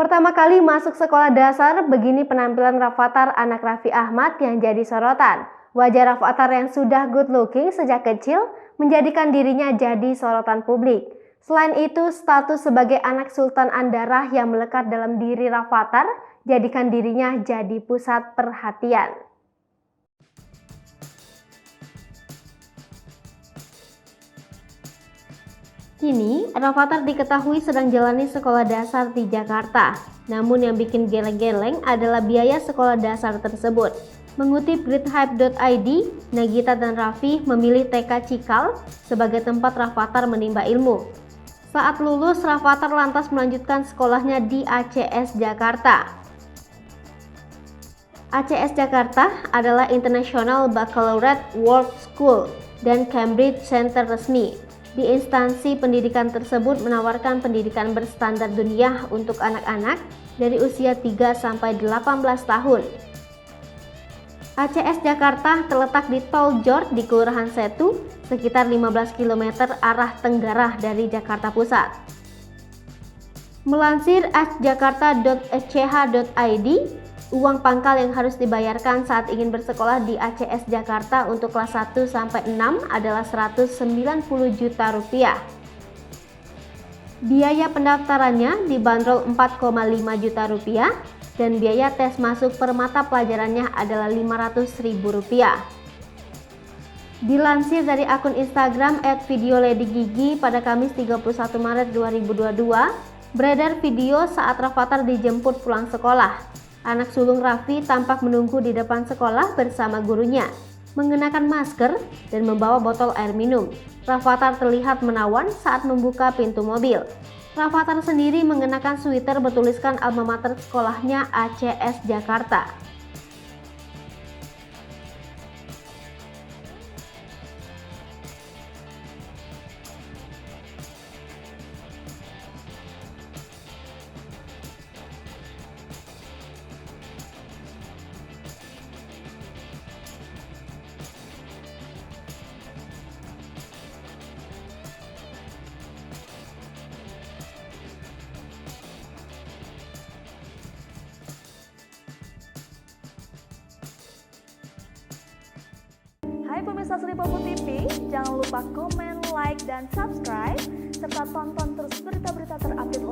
Pertama kali masuk sekolah dasar, begini penampilan Rafathar anak Raffi Ahmad yang jadi sorotan. Wajah Rafathar yang sudah good looking sejak kecil menjadikan dirinya jadi sorotan publik. Selain itu, status sebagai anak Sultan Andarah yang melekat dalam diri Rafathar jadikan dirinya jadi pusat perhatian. Kini, Rafathar diketahui sedang jalani sekolah dasar di Jakarta. Namun yang bikin geleng-geleng adalah biaya sekolah dasar tersebut. Mengutip gridhype.id, Nagita dan Raffi memilih TK Cikal sebagai tempat Rafathar menimba ilmu. Saat lulus, Rafathar lantas melanjutkan sekolahnya di ACS Jakarta. ACS Jakarta adalah International Baccalaureate World School dan Cambridge Center resmi. Di instansi pendidikan tersebut menawarkan pendidikan berstandar dunia untuk anak-anak dari usia 3 sampai 18 tahun. ACS Jakarta terletak di Tol Jor di Kelurahan Setu, sekitar 15 km arah tenggara dari Jakarta Pusat. Melansir asjakarta.sch.id, uang pangkal yang harus dibayarkan saat ingin bersekolah di ACS Jakarta untuk kelas 1 sampai 6 adalah Rp190 juta. Biaya pendaftarannya dibanderol Rp4,5 juta dan biaya tes masuk per mata pelajarannya adalah Rp500.000. Dilansir dari akun Instagram @videoladygigi pada Kamis 31 Maret 2022, beredar video saat Rafathar dijemput pulang sekolah. Anak sulung Raffi tampak menunggu di depan sekolah bersama gurunya, mengenakan masker dan membawa botol air minum. Rafathar terlihat menawan saat membuka pintu mobil. Rafathar sendiri mengenakan sweater bertuliskan alma mater sekolahnya ACS Jakarta. Hai pemirsa Sri Popo TV, jangan lupa komen, like, dan subscribe, serta tonton terus berita-berita terupdate